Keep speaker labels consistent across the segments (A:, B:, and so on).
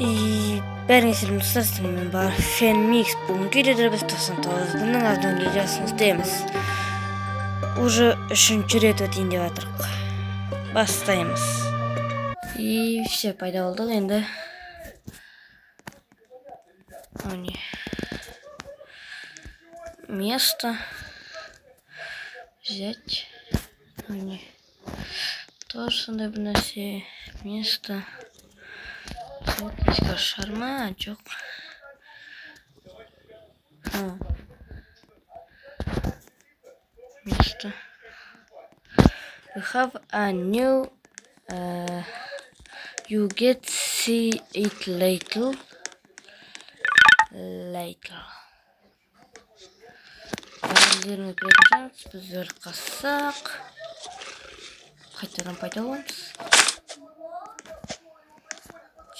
A: Бәріңе сәлеметсіздер, мен бар Фенмикс. Бүгін видеода біз 99-ның аздан видеосын істейміз. Уже 3-ші рет өтейін деп жатырмыз. Бастаймыз. И все, пайда болдық енді. Место взять. Тоже сондай бір нәрсе. Место. Шарма, жоқ. Место. We have a new you get see it later. Бәрілеріңіз білетінсіз, біздер қассақ. Қайтадан пайда боламыз.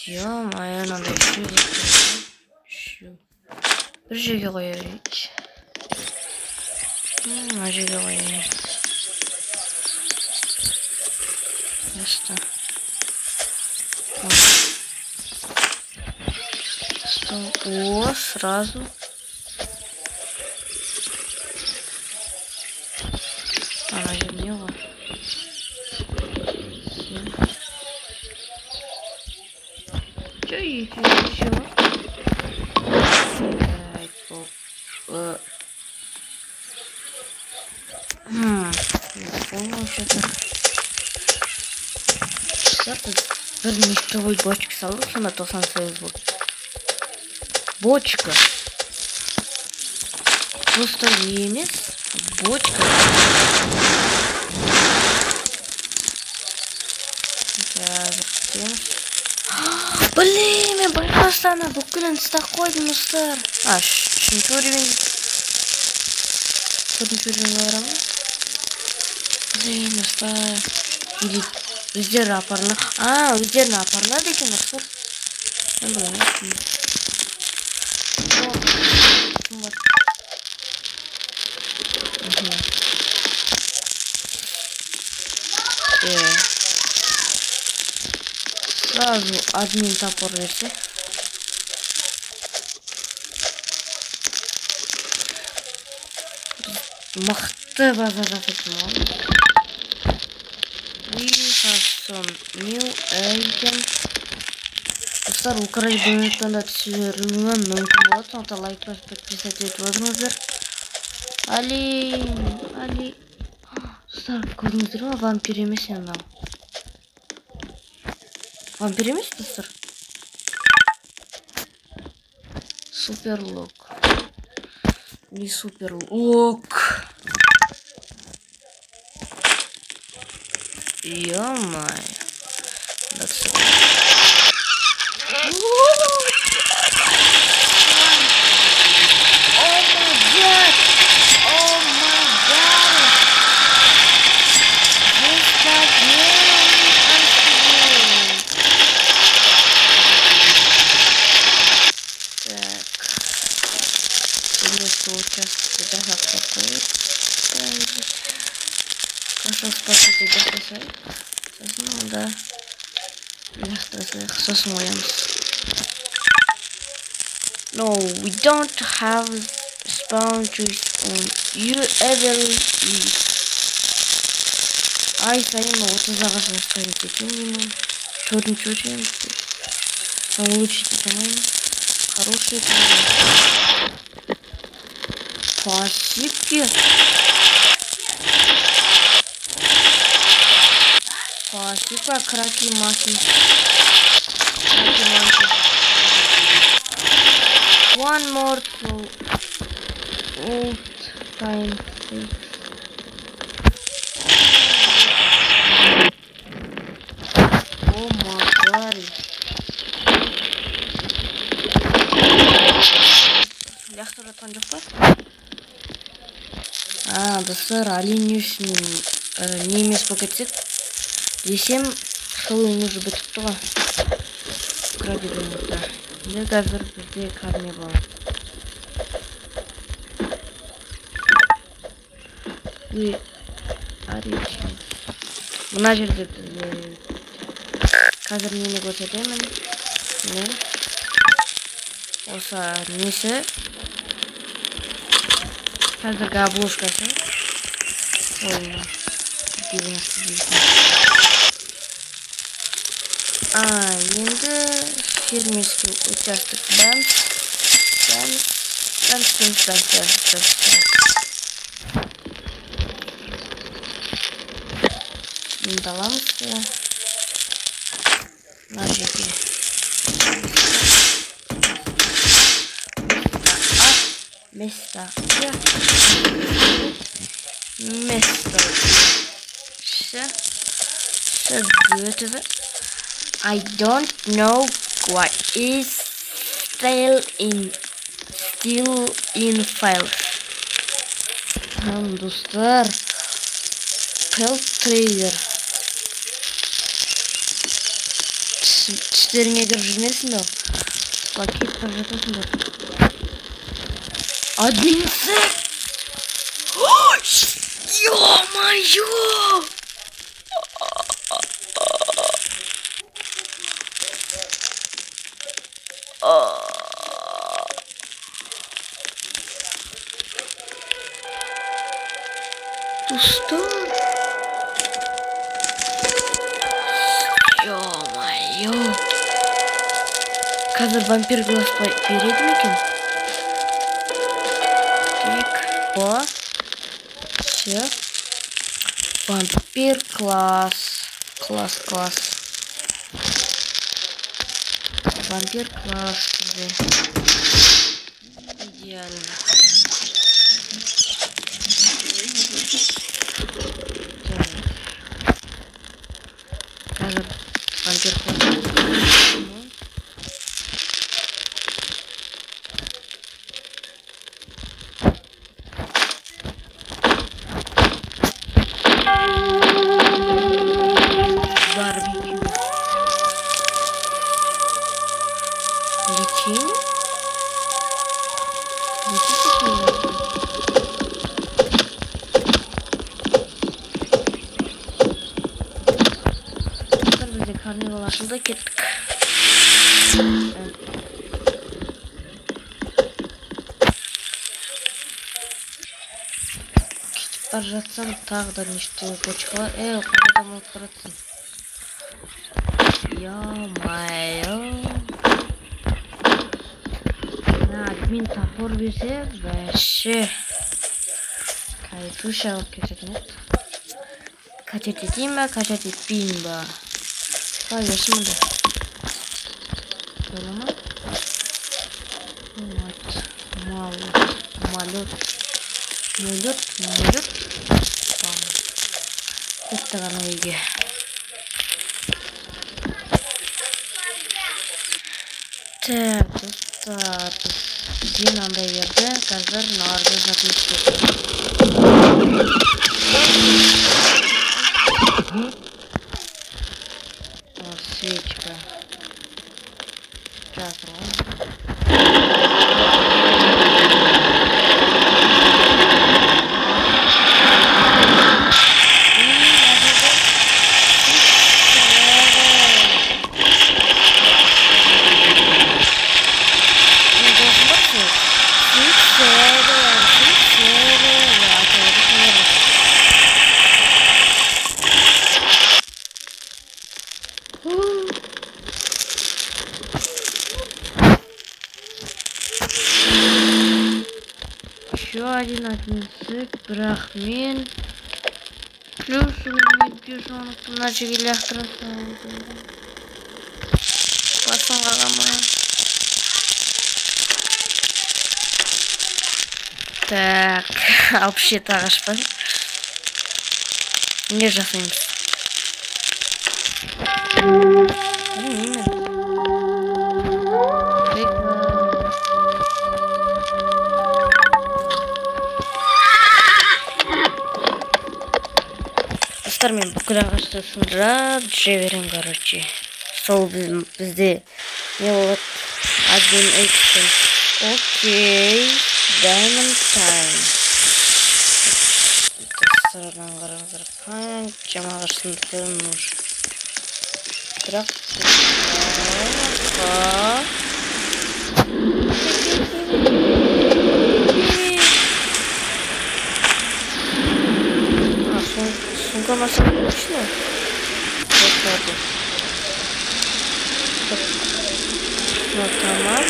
A: Ё-моё, надо еще бір жерге қояйық. Мына жерге қояйық. Место. О, сразу. Она же не было. Что еще? Не понял что-то. Бір нефтевой бочка салды, на то сам свой звук. Бочка. Просто немец. Бочка. Блин, мен байқастана бүкілін стақ қойдым ұстар. Үшінші уровень. Төртінші уровень барам. Блин, ұстар. Или өздері апарла. Өздерін апарлады екен ұстар. Мен білемін. Сразу админ топор версия. Мықты база жасайтын. We have some new item. Достар, украй бөлімтанда түсіруіңі мүмкін болады. Сондықтан лайк басып подписать етіп отырыңыздар. Али. Достар, көрдіңіздер ме? Вампир емес енді. Вампир емес, достар? Суперлок. Не суперлок. Ё-моё. Хорошо, спасибо, да. No, we don't have spawn trees on you ever eat. Ай, сайын 30 ағасын ұстайын кетемін. Төртінші өтемін. Улучшить этому. Хорошие тренировки. Спасибо. Спасибо, краки-маки. One more to old time. Oh my god. Яхта жатқан жоқ па? Достар, алинюсінің не емес по кетсек. Десем, Хэллоуин уже бітіпті ғой. Крадедіңізді. Енді қазір бізде карнивал. Мына жерде бізде қазір нені көрсетемін. Ne? Olsa nesi? Hazır gabluşkası. Oyunlar. Gibi nasıl büyük. Endi фермерский участок ben Şimdi alalım size. Nojiki. Место. So good. I don't know what is still in files. Dostlar. Pelt trader. Tişlerine görüşmesin o. Paket paketasın da. Adinse. Ё-моё! Dostlar. Ё-моё. Қазір вампир глаз береді ме екен? Так. О. Все. Вампир класс. Класс. Вампир класс. Идеально. Қазір вампир класс. Karnival açıldı, gittik. Evet. Gidip barajatsam tағы да нешті почкалар. Қададан алып баратсың. Ё-моё. Админ топор берсе, вообще кайфуша алып кететін еді. Качать етейін ба, качать етпейін ба? Пойдешь мында. Толама. Вот. Малет. Это ғана үйге. Так, достар. Біз андай жерде қазір нарды сатып свечка. Еще один отмысык, брахмен. Плюс медвежонок начали электростанции. Басынға қамай. Так, вообще тағашпан. Не жасаймыз. Білмеймін. Мен бүкіл ағашты сындырап жүре берем, короче. Сол бізде не болады? 1x. Окей. Diamond time. Sıradan қараңыздар, қаншама ағаш сындырып нужно. Бірақ Артық. Тамақ.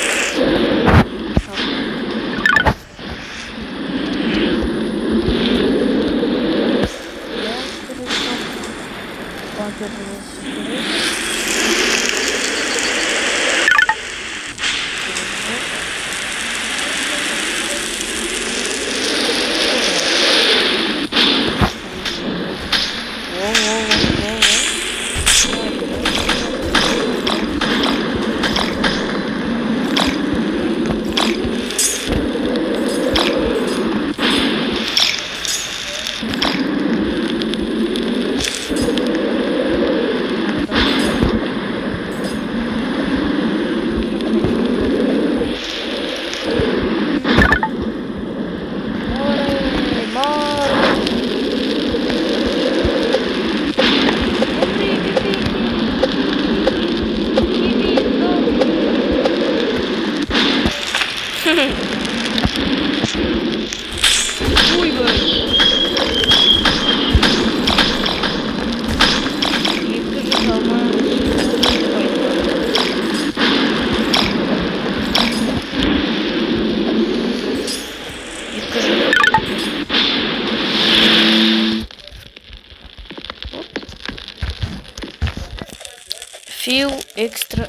A: Фил экстра.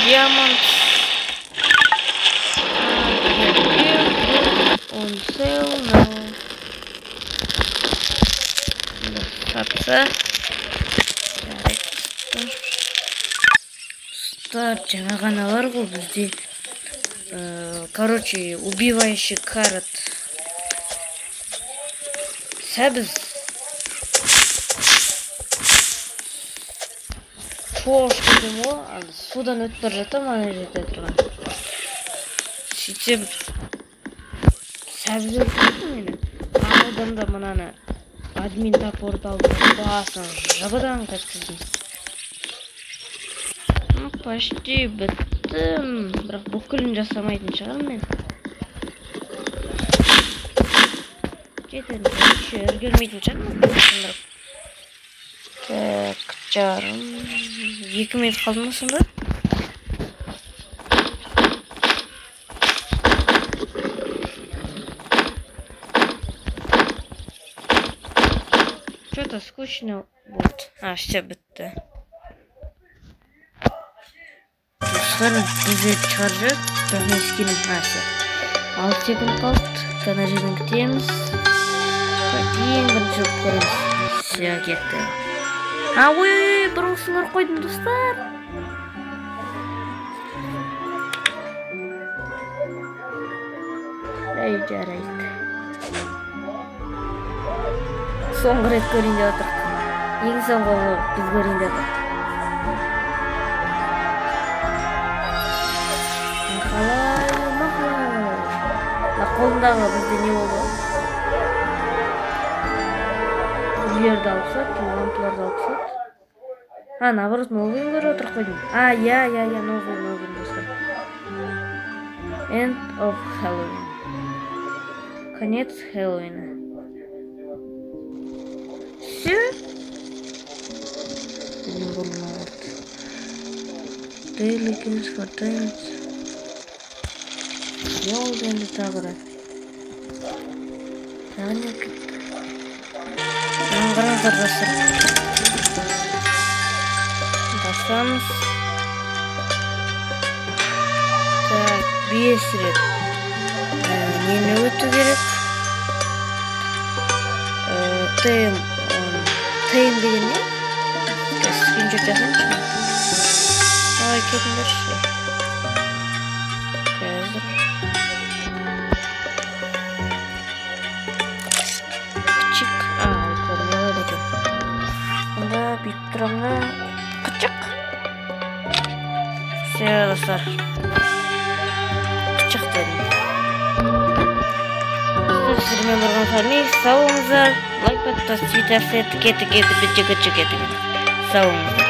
A: Diamond. On sale now. Сатса. Жаңа ғана бар ғой бізде. Короче, убивающий карат. Сәбіз шош дедім ғой, судан өтіп бара жатам, ана жерде тұрған. Сөйтсем сәбіз өтіп мені. Алдым да мынаны админ тапорды алдым, басын жабыдан қайткіздім. Почти біттім, бірақ бүкілін жасамайтын шығар мен. Кетеді, өргермейтін шығар мен. Так, жарым. 2 минут қалды ма сонда? Что-то скучно будет. Все, бітті. Бізде шығаржы, біріне скинім әсе. 6 секунд қалды, тана жерін күтеміз. Ең бірінші өп көреміз. Все, кетті. Ой, бұрғысыңар қойдым, достар. Жарайды. Соңғы рет көрейін деп отырық. Ең соңғы біз көрейін деп отырық. Қолындағы бізде не болды? Үйлерді алып сат, лампыларды алып сат. Наоборот, новыйын көріп отырып қойдым. Новый достар. End of Halloween. Конец Хэллоуина. Все? Не волноват. Daily kills for times. Ne oldu енді тағы да? Тағы не кетті? Қараңыздар достар. Басамыз. Так, 5 рет. Нені өту керек? Тайм деген не? Скриншот жасайыншы. Кетіңдерші. Қазір. Тұрымда қычық. Все, достар. Қычық дедім. Сіздермен бірген фармейік. Сау болыңыздар. Лайк, подписывайтесь, кеті, сау болыңыздар.